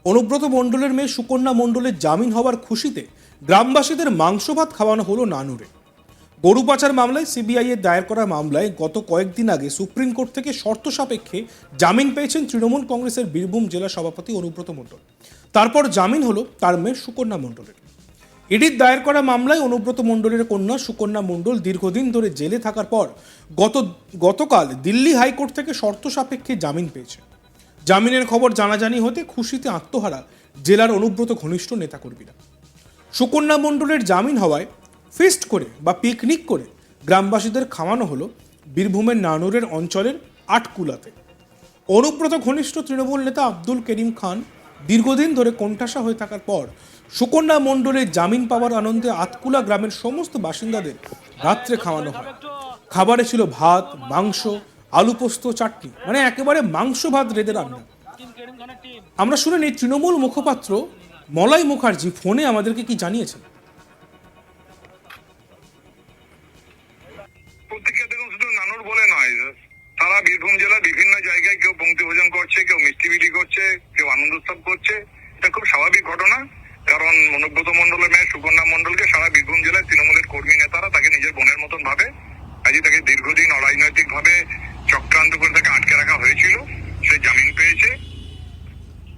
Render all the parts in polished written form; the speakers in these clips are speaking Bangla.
অনুব্রত মণ্ডলের মেয়ে সুকন্যা মণ্ডলের জামিন হওয়ার খুশিতে গ্রামবাসীদের মাংস ভাত খাওয়ানো হলো নানুরে। গরু পাচার মামলায় সিবিআই এর দায়ের করা মামলায় গত কয়েকদিন আগে সুপ্রিম কোর্ট থেকে শর্ত সাপেক্ষে জামিন পেয়েছেন তৃণমূল কংগ্রেসের বীরভূম জেলা সভাপতি অনুব্রত মণ্ডল। তারপর জামিন হলো তার মেয়ে সুকন্যা মণ্ডলের। ইডির দায়ের করা মামলায় অনুব্রত মণ্ডলের কন্যা সুকন্যা মণ্ডল দীর্ঘদিন ধরে জেলে থাকার পর গতকাল দিল্লি হাইকোর্ট থেকে শর্ত সাপেক্ষে জামিন পেয়েছে। জামিনের খবর জানাজানি হতে খুশিতে আত্মহারা জেলার অনুব্রত ঘনিষ্ঠ নেতাকর্মীরা। সুকন্যা মণ্ডলের জামিন হওয়ায় ফিস্ট করে বা পিকনিক করে গ্রামবাসীদের খাওয়ানো হলো বীরভূমের নানুরের অঞ্চলের আটকুলাতে। অনুব্রত ঘনিষ্ঠ তৃণমূল নেতা আব্দুল করিম খান দীর্ঘদিন ধরে কোণঠাসা হয়ে থাকার পর সুকন্যা মণ্ডলের জামিন পাওয়ার আনন্দে আতকুলা গ্রামের সমস্ত বাসিন্দাদের রাত্রে খাওয়ানো হয়। খাবারে ছিল ভাত, মাংস, আলু পোস্ত, চাটনি, মানে একেবারে মাংস ভাত রেঁধে রান্না। আমরা শুনে নিই তৃণমূল মুখপাত্র মলয় মুখার্জি ফোনে আমাদেরকে কি জানিয়েছেন। প্রত্যেকে দেখুন, শুধু নানুর বলে নয়, সারা বীরভূম জেলার বিভিন্ন জায়গায় কেউ পংক্তি ভোজন করছে, কেউ মিষ্টি বিলি করছে, কেউ আনন্দ উৎসব করছে। এটা খুব স্বাভাবিক ঘটনা, কারণ অনুব্রত মণ্ডলের মেয়ে সুকন্যা মণ্ডলকে সারা বীরভূম জেলায় তৃণমূলের কর্মী নেতারা তাকে নিজের বোনের মতন ভাবে। আজই তাকে দীর্ঘদিন অরাজনৈতিক ভাবে চক্রান্ত করে তাকে আটকে রাখা হয়েছিল, সে জামিন পেয়েছে।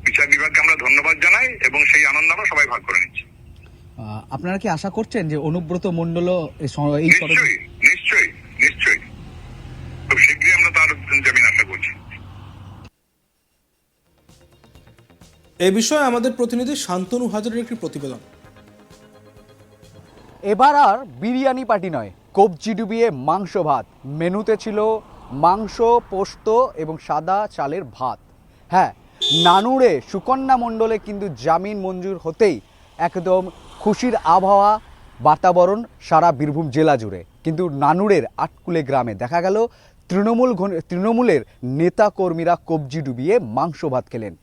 বিচার বিভাগকে আমরা ধন্যবাদ জানাই এবং সেই আনন্দ আমরা সবাই ভাগ করে নিচ্ছি। আপনারা কি আশা করছেন যে অনুব্রত মণ্ডলও এই নিশ্চয়ই নিশ্চয়ই নিশ্চয়ই খুব শীঘ্রই আমরা তার জামিন আশা করছি। এ বিষয়ে আমাদের প্রতিনিধি শান্তনু হাজারের একটি প্রতিবেদন। এবার আর বিরিয়ানি পার্টি নয়, কবজি ডুবিয়ে মাংস ভাত। মেনুতে ছিল মাংস, পোস্ত এবং সাদা চালের ভাত। হ্যাঁ, নানুরে সুকন্যা মণ্ডলে কিন্তু জামিন মঞ্জুর হতেই একদম খুশির আবহাওয়া, বাতাবরণ সারা বীরভূম জেলা জুড়ে। কিন্তু নানুরের আটকুলে গ্রামে দেখা গেল তৃণমূলের নেতা কর্মীরা কবজি ডুবিয়ে মাংস ভাত খেলেন।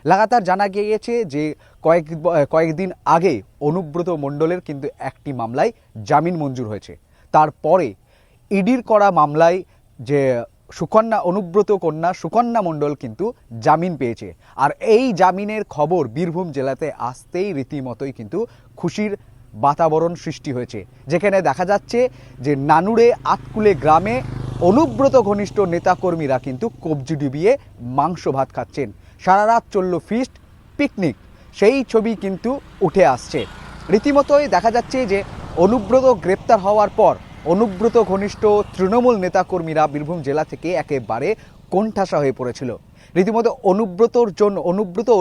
লাগাতার জানা গিয়েছে যে কয়েকদিন আগে অনুব্রত মণ্ডলের কিন্তু একটি মামলায় জামিন মঞ্জুর হয়েছে। তারপরে ইডির করা মামলায় যে অনুব্রত কন্যা সুকন্যা মণ্ডল কিন্তু জামিন পেয়েছে। আর এই জামিনের খবর বীরভূম জেলাতে আসতেই রীতিমতোই কিন্তু খুশির বাতাবরণ সৃষ্টি হয়েছে, যেখানে দেখা যাচ্ছে যে নানুরে আটকুলে গ্রামে অনুব্রত ঘনিষ্ঠ নেতাকর্মীরা কিন্তু কবজি ডুবিয়ে মাংস ভাত খাচ্ছেন। সারা রাত চলল ফিস্ট, পিকনিক, সেই ছবি কিন্তু উঠে আসছে। রীতিমতোই দেখা যাচ্ছে যে অনুব্রত গ্রেপ্তার হওয়ার পর অনুব্রত ঘনিষ্ঠ তৃণমূল নেতাকর্মীরা বীরভূম জেলা থেকে একেবারে কোণঠাসা হয়ে পড়েছিল। রীতিমতো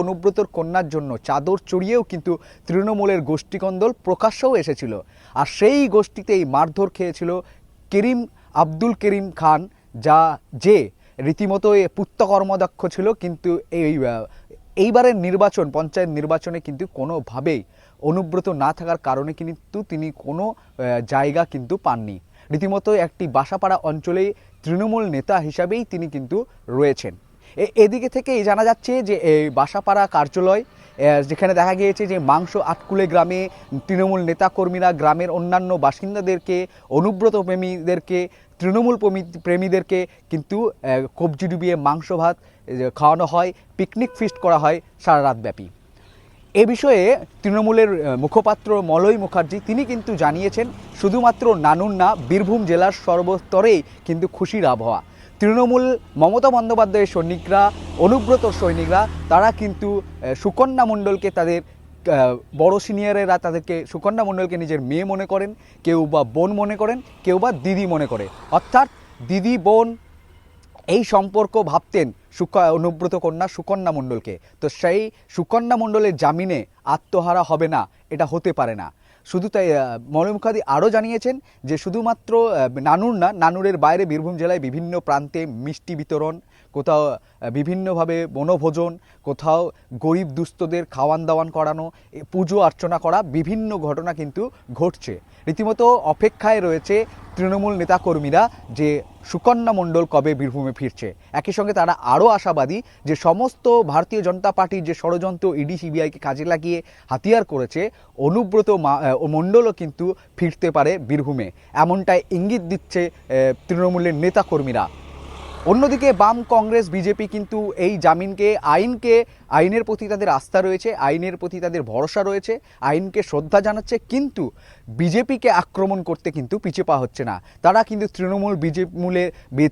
অনুব্রতর কন্যার জন্য চাদর চড়িয়েও কিন্তু তৃণমূলের গোষ্ঠীকন্দল প্রকাশ্যেও এসেছিল। আর সেই গোষ্ঠীতেই মারধর খেয়েছিল আব্দুল করিম খান, যে রীতিমতো পূর্ত কর্মদক্ষ ছিল। কিন্তু এইবারের নির্বাচন, পঞ্চায়েত নির্বাচনে কিন্তু কোনোভাবেই অনুব্রত না থাকার কারণে কিন্তু তিনি কোনো জায়গা কিন্তু পাননি। রীতিমতো একটি বাসাপাড়া অঞ্চলে তৃণমূল নেতা হিসাবেই তিনি কিন্তু রয়েছেন। এদিকে থেকেই জানা যাচ্ছে যে এই বাসাপাড়া কার্যালয়, যেখানে দেখা গিয়েছে যে মাংস আটকুলে গ্রামে তৃণমূল নেতাকর্মীরা গ্রামের অন্যান্য বাসিন্দাদেরকে, অনুব্রত প্রেমীদেরকে, তৃণমূল প্রেমীদেরকে কিন্তু কবজি ডুবিয়ে মাংস ভাত খাওয়ানো হয়, পিকনিক ফিস্ট করা হয় সারা রাত ব্যাপী। এ বিষয়ে তৃণমূলের মুখপাত্র মলয় মুখার্জি তিনি কিন্তু জানিয়েছেন শুধুমাত্র নানুর না, বীরভূম জেলার সর্বস্তরেই কিন্তু খুশির আবহাওয়া। তৃণমূল মমতা বন্দ্যোপাধ্যায়ের সৈনিকরা, অনুব্রতর সৈনিকরা, তারা কিন্তু সুকন্যা মণ্ডলকে তাদের বড় সিনিয়রেরা তাদেরকে সুকন্যা মণ্ডলকে নিজের মেয়ে মনে করেন, কেউ বা বোন মনে করেন, কেউ বা দিদি মনে করে। অর্থাৎ দিদি বোন এই সম্পর্ক ভাবতেন অনুব্রত কন্যা সুকন্যা মণ্ডলকে। তো সেই সুকন্যা মণ্ডলের জামিনে আত্মহারা হবে না, এটা হতে পারে না। শুধু তাই মলয় মুখার্জি আরও জানিয়েছেন যে শুধুমাত্র নানুর না, নানুরের বাইরে বীরভূম জেলায় বিভিন্ন প্রান্তে মিষ্টি বিতরণ, কোথাও বিভিন্নভাবে বনভোজন, কোথাও গরিব দুস্থদের খাওয়ান দাওয়ান করানো, পুজো অর্চনা করা, বিভিন্ন ঘটনা কিন্তু ঘটছে। রীতিমতো অপেক্ষায় রয়েছে তৃণমূল নেতাকর্মীরা যে সুকন্যা মণ্ডল কবে বীরভূমে ফিরছে। একই সঙ্গে তারা আরও আশাবাদী যে সমস্ত ভারতীয় জনতা পার্টির যে ষড়যন্ত্র ইডি সিবিআইকে কাজে লাগিয়ে হাতিয়ার করেছে, অনুব্রত মণ্ডলও কিন্তু ফিরতে পারে বীরভূমে, এমনটাই ইঙ্গিত দিচ্ছে তৃণমূলের নেতাকর্মীরা। অন্যদিকে বাম, কংগ্রেস, বিজেপি কিন্তু এই জামিনকে, আইনকে আইনের প্রতি তাদের আস্থা রয়েছে, আইনের প্রতি তাদের ভরসা রয়েছে, আইনকে শ্রদ্ধা জানাচ্ছে, কিন্তু বিজেপিকে আক্রমণ করতে কিন্তু পিছু পা হচ্ছে না। তারা কিন্তু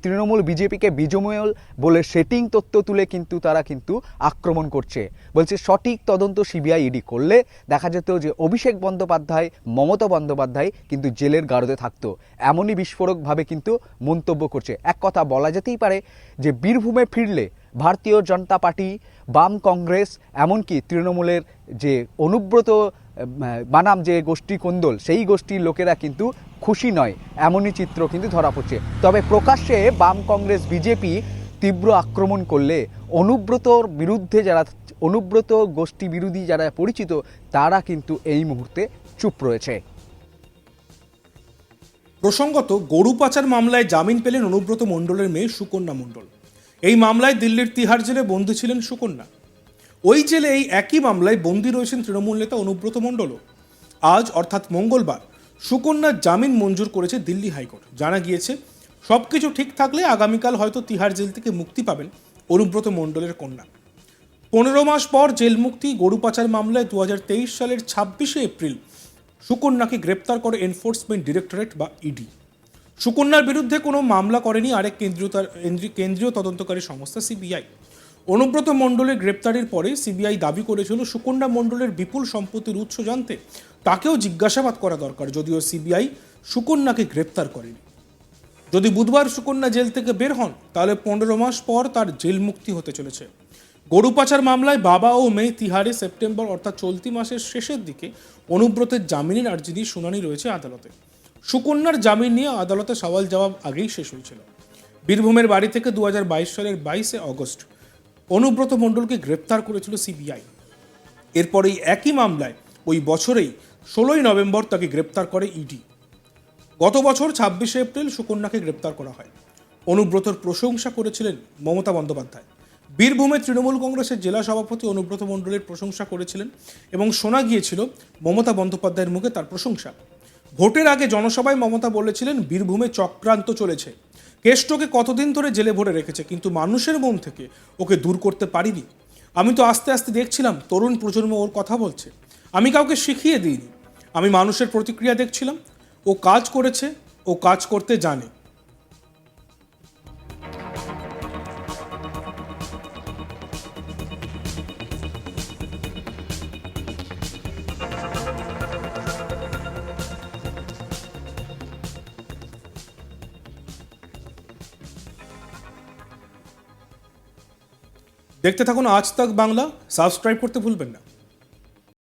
তৃণমূল বিজেপিকে বীজমূল বলে সেটিং তথ্য তুলে কিন্তু তারা কিন্তু আক্রমণ করছে। বলছে সঠিক তদন্ত সিবিআই ইডি করলে দেখা যেত যে অভিষেক বন্দ্যোপাধ্যায়, মমতা বন্দ্যোপাধ্যায় কিন্তু জেলের গারদে থাকতো। এমনই বিস্ফোরকভাবে কিন্তু মন্তব্য করছে। এক কথা বলা যেতেই পারে যে বীরভূমে ফিরলে ভারতীয় জনতা পার্টি, বাম কংগ্রেস, এমনকি তৃণমূলের যে অনুব্রত বানাম যে গোষ্ঠী কোন্দল, সেই গোষ্ঠীর লোকেরা কিন্তু খুশি নয়, এমনই চিত্র কিন্তু ধরা পড়ছে। তবে প্রকাশ্যে বাম কংগ্রেস বিজেপি তীব্র আক্রমণ করলে অনুব্রত গোষ্ঠী বিরোধী যারা পরিচিত, তারা কিন্তু এই মুহূর্তে চুপ রয়েছে। প্রসঙ্গত, গরু পাচার মামলায় জামিন পেলেন অনুব্রত মণ্ডলের মেয়ে সুকন্যা মণ্ডল। এই মামলায় দিল্লির তিহার জেলে বন্দী ছিলেন সুকন্যা। ওই জেলে এই একই মামলায় বন্দী রয়েছেন তৃণমূল নেতা অনুব্রত মণ্ডলও। আজ অর্থাৎ মঙ্গলবার সুকন্যার জামিন মঞ্জুর করেছে দিল্লি হাইকোর্ট। জানা গিয়েছে সবকিছু ঠিক থাকলে আগামীকাল হয়তো তিহার জেল থেকে মুক্তি পাবেন অনুব্রত মণ্ডলের কন্যা। 15 মাস পর জেল মুক্তি। গরু পাচার মামলায় 2023 সালের 26শে এপ্রিল সুকন্যাকে গ্রেপ্তার করে এনফোর্সমেন্ট ডিরেক্টরেট বা ইডি। সুকন্যার বিরুদ্ধে কোনো মামলা করেনি আরেক কেন্দ্রীয় তদন্তকারী সংস্থা সিবিআই। অনুব্রত মণ্ডলের গ্রেপ্তারের পরে সিবিআই দাবি করেছিল সুকন্যা মণ্ডলের বিপুল সম্পত্তির উৎস জানতে তাকেও জিজ্ঞাসাবাদ করা দরকার, যদিও সিবিআই সুকন্যাকে গ্রেপ্তার করেনি। যদি বুধবার সুকন্যা জেল থেকে বের হন, তাহলে 15 মাস পর তার জেল মুক্তি হতে চলেছে। গরু পাচার মামলায় বাবা ও মেয়ে তিহারে সেপ্টেম্বর অর্থাৎ চলতি মাসের শেষের দিকে অনুব্রতের জামিনের আর্জি নিয়ে শুনানি রয়েছে আদালতে। সুকন্যার জামিন নিয়ে আদালতে সওয়াল জবাব আগেই শেষ হয়েছিল। বীরভূমের বাড়ি থেকে 2022 সালের 22শে অগস্ট অনুব্রত মণ্ডলকে গ্রেপ্তার করেছিল সিবিআই। এরপরেই একই মামলায় ওই বছরেই 16ই নভেম্বর তাকে গ্রেপ্তার করে ইডি। গত বছর 26শে এপ্রিল সুকন্যাকে গ্রেপ্তার করা হয়। অনুব্রতর প্রশংসা করেছিলেন মমতা বন্দ্যোপাধ্যায়। বীরভূমে তৃণমূল কংগ্রেসের জেলা সভাপতি অনুব্রত মণ্ডলের প্রশংসা করেছিলেন এবং শোনা গিয়েছিল মমতা বন্দ্যোপাধ্যায়ের মুখে তার প্রশংসা। ভোটের আগে জনসভায় মমতা বলেছিলেন বীরভূমে চক্রান্ত চলেছে, কেষ্টকে কতদিন ধরে জেলে ভরে রেখেছে, কিন্তু মানুষের মন থেকে ওকে দূর করতে পারিনি। আমি তো আস্তে আস্তে দেখছিলাম তরুণ প্রজন্ম ওর কথা বলছে, আমি কাউকে শিখিয়ে দিইনি, আমি মানুষের প্রতিক্রিয়া দেখছিলাম। ও কাজ করেছে, ও কাজ করতে জানে। দেখতে থাকুন আজ তাক বাংলা, সাবস্ক্রাইব করতে ভুলবেন না।